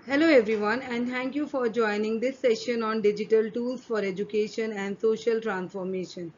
Hello everyone and thank you for joining this session on digital tools for education and social transformation.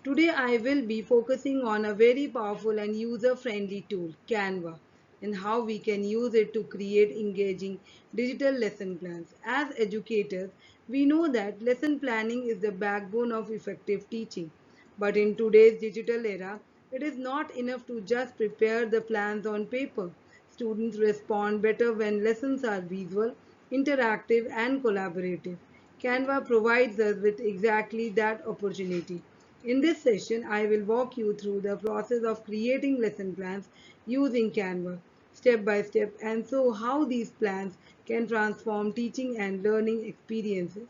Today I will be focusing on a very powerful and user-friendly tool, Canva, and how we can use it to create engaging digital lesson plans. As educators, we know that lesson planning is the backbone of effective teaching. But in today's digital era, it is not enough to just prepare the plans on paper. Students respond better when lessons are visual, interactive, and collaborative. Canva provides us with exactly that opportunity. In this session, I will walk you through the process of creating lesson plans using Canva, step by step, and so how these plans can transform teaching and learning experiences.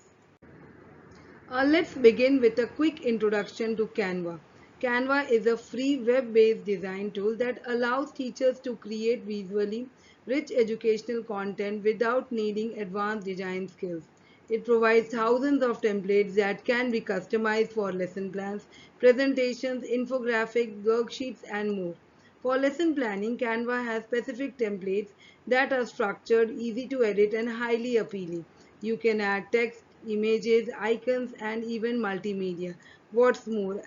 Let's begin with a quick introduction to Canva. Canva is a free web-based design tool that allows teachers to create visually rich educational content without needing advanced design skills. It provides thousands of templates that can be customized for lesson plans, presentations, infographics, worksheets, and more. For lesson planning, Canva has specific templates that are structured, easy to edit, and highly appealing. You can add text, images, icons, and even multimedia. What's more,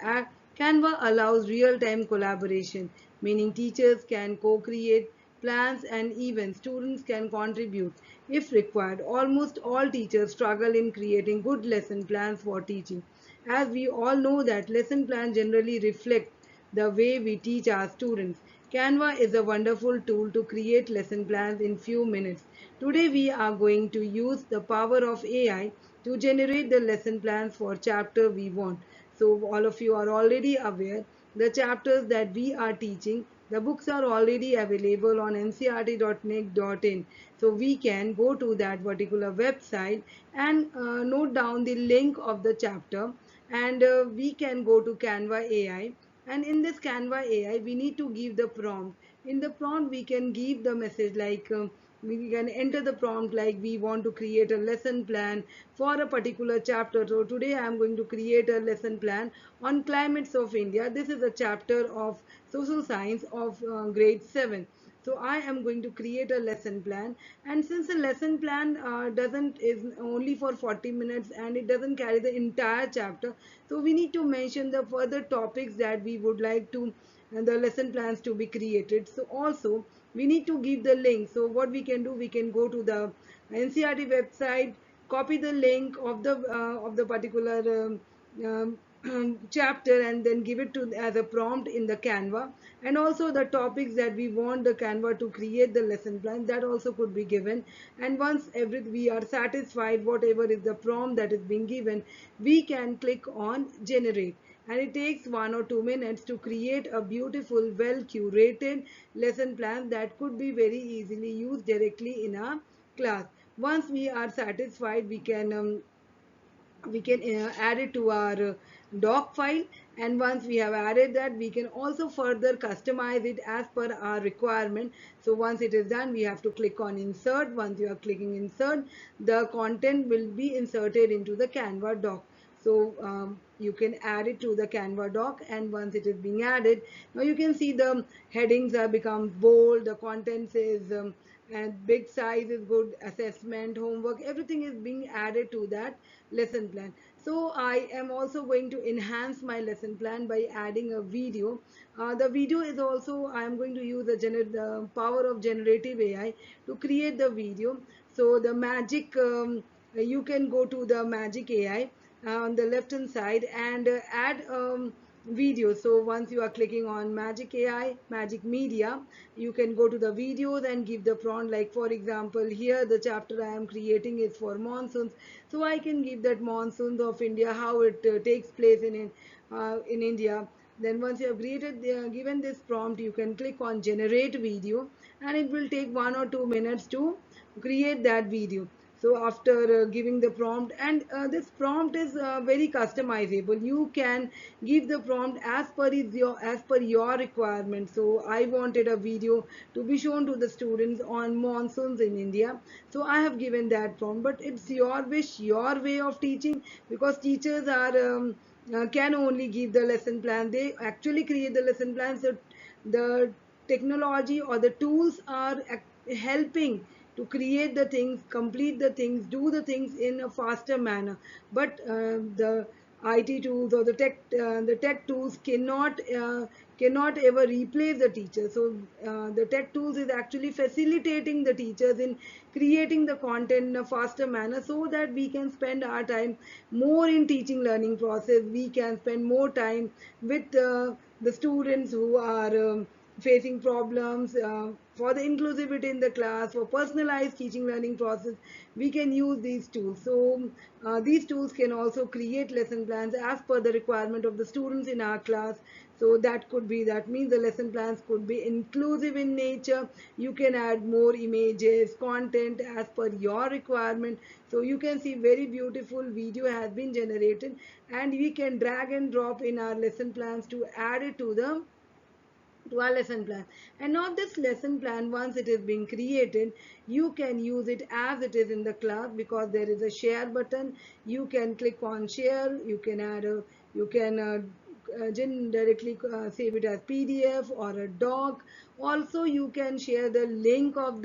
Canva allows real-time collaboration, meaning teachers can co-create plans and even students can contribute if required. Almost all teachers struggle in creating good lesson plans for teaching, as we all know that lesson plans generally reflect the way we teach our students. Canva is a wonderful tool to create lesson plans in few minutes. Today we are going to use the power of AI to generate the lesson plans for chapter we want. So all of you are already aware the chapters that we are teaching. The books are already available on ncrt.nic.in. So we can go to that particular website and note down the link of the chapter, and we can go to Canva AI, and in this Canva AI we need to give the prompt. In the prompt we can give the message like we can enter the prompt like we want to create a lesson plan for a particular chapter. So today I am going to create a lesson plan on climates of India. This is a chapter of social science of grade 7. So I am going to create a lesson plan, and since the lesson plan doesn't is only for 40 minutes and it doesn't carry the entire chapter, so we need to mention the further topics that we would like to the lesson plans to be created. So also we need to give the link. So what we can do, we can go to the NCRT website, copy the link of the particular chapter, and then give it to as a prompt in the Canva. And also the topics that we want the Canva to create the lesson plan, that also could be given. And once every we are satisfied whatever is the prompt that is being given, we can click on generate, and it takes 1 or 2 minutes to create a beautiful, well curated lesson plan that could be very easily used directly in a class. Once we are satisfied, we can add it to our doc file, and once we have added that, we can also further customize it as per our requirement. So once it is done, we have to click on insert. Once you are clicking insert, the content will be inserted into the Canva doc. So you can add it to the Canva doc, and once it is being added, now you can see the headings are become bold, the content is and big size is good, assessment, homework, everything is being added to that lesson plan. So I am also going to enhance my lesson plan by adding a video. The video is also, I am going to use the power of generative AI to create the video. So the magic, you can go to the magic AI on the left hand side and add video. So once you are clicking on magic AI, magic media, you can go to the videos and give the prompt. Like for example, here the chapter I am creating is for monsoons, so I can give that monsoons of India, how it takes place in India. Then once you have created given this prompt, you can click on generate video, and it will take 1 or 2 minutes to create that video. So after giving the prompt, and this prompt is very customizable, you can give the prompt as per your requirement. So I wanted a video to be shown to the students on monsoons in India, so I have given that prompt. But it's your wish, your way of teaching, because teachers are can only give the lesson plan, they actually create the lesson plan. So the technology or the tools are helping to create the things, complete the things, do the things in a faster manner. But the IT tools or the tech tools cannot ever replace the teacher. So the tech tools is actually facilitating the teachers in creating the content in a faster manner, so that we can spend our time more in teaching learning process. We can spend more time with the students who are facing problems, for the inclusivity in the class, for personalized teaching learning process. We can use these tools. So these tools can also create lesson plans as per the requirement of the students in our class. So that means the lesson plans could be inclusive in nature. You can add more images, content as per your requirement. So you can see very beautiful video has been generated, and we can drag and drop in our lesson plans to add it to our lesson plan. And not this lesson plan, once it is being created, you can use it as it is in the class, because there is a share button. You can click on share. You can add a, you can directly save it as PDF or a doc. Also you can share the link of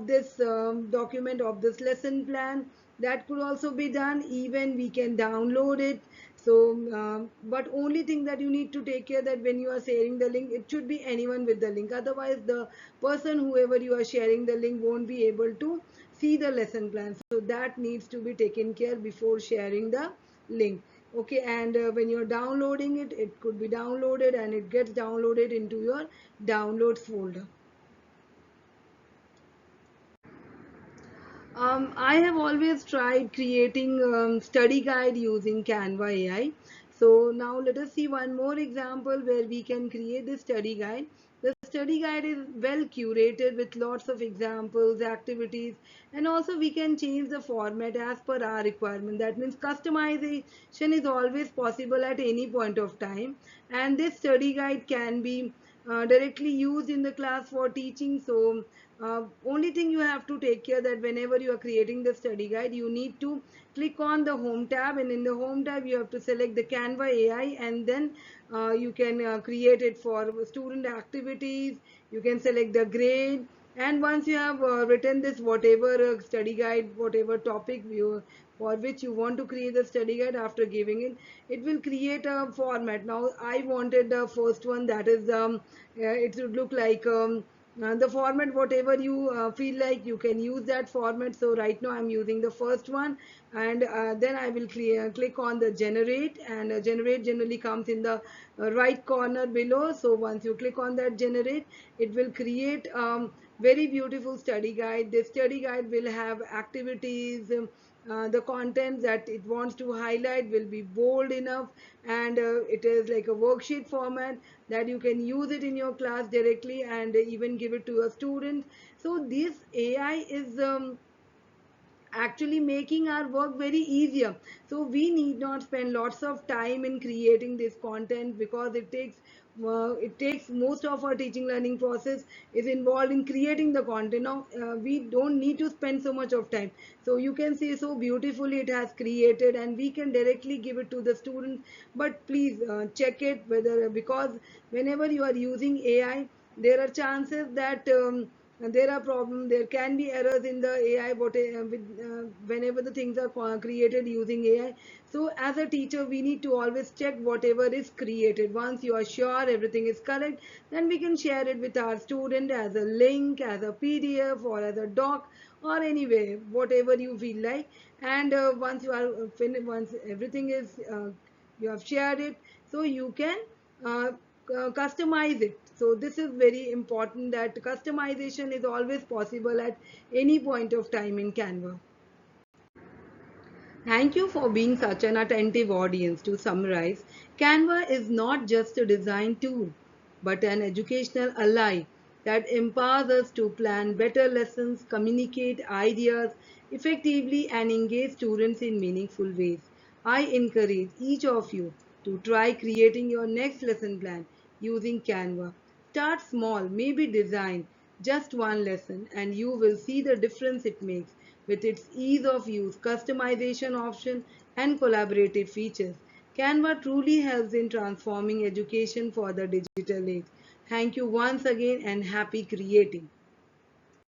this document, of this lesson plan. That could also be done. Even we can download it. So but only thing that you need to take care, that when you are sharing the link, it should be anyone with the link. Otherwise the person, whoever you are sharing the link, won't be able to see the lesson plan. So that needs to be taken care before sharing the link. Okay, and when you're downloading it, it could be downloaded, and it gets downloaded into your downloads folder. I have always tried creating study guide using Canva AI. So now let us see one more example where we can create the study guide. The study guide is well curated with lots of examples, activities, and also we can change the format as per our requirement. That means customization is always possible at any point of time. And this study guide can be directly used in the class for teaching. So only thing you have to take care, that whenever you are creating the study guide, you need to click on the home tab, and in the home tab you have to select the Canva AI, and then you can create it for student activities. You can select the grade, and once you have written this whatever study guide, whatever topic you for which you want to create the study guide, after giving it will create a format. Now I wanted the first one, that is it should look like the format whatever you feel like, you can use that format. So right now I'm using the first one, and then I will click on the generate, and generate generally comes in the right corner below. So once you click on that generate, it will create very beautiful study guide. This study guide will have activities, the content that it wants to highlight will be bold enough, and it is like a worksheet format that you can use it in your class directly, and even give it to a student. So this AI is actually making our work very easier. So we need not spend lots of time in creating this content, because it takes most of our teaching learning process is involved in creating the content. Now we don't need to spend so much of time. So you can see so beautifully it has created, and we can directly give it to the student. But please check it whether, because whenever you are using AI, there are chances that there are problems, there can be errors in the AI, whenever the things are created using AI. So as a teacher, we need to always check whatever is created. Once you are sure everything is correct, then we can share it with our student as a link, as a PDF, or as a doc, or anyway whatever you feel like. And once you are finished, once everything is you have shared it, so you can uh, customize it. So this is very important, that customization is always possible at any point of time in Canva. Thank you for being such an attentive audience. To summarize, Canva is not just a design tool, but an educational ally that empowers us to plan better lessons, communicate ideas effectively, and engage students in meaningful ways. I encourage each of you to try creating your next lesson plan using Canva. Start small, maybe design just one lesson, and you will see the difference it makes with its ease of use, customization option, and collaborative features. Canva truly helps in transforming education for the digital age. Thank you once again, and happy creating.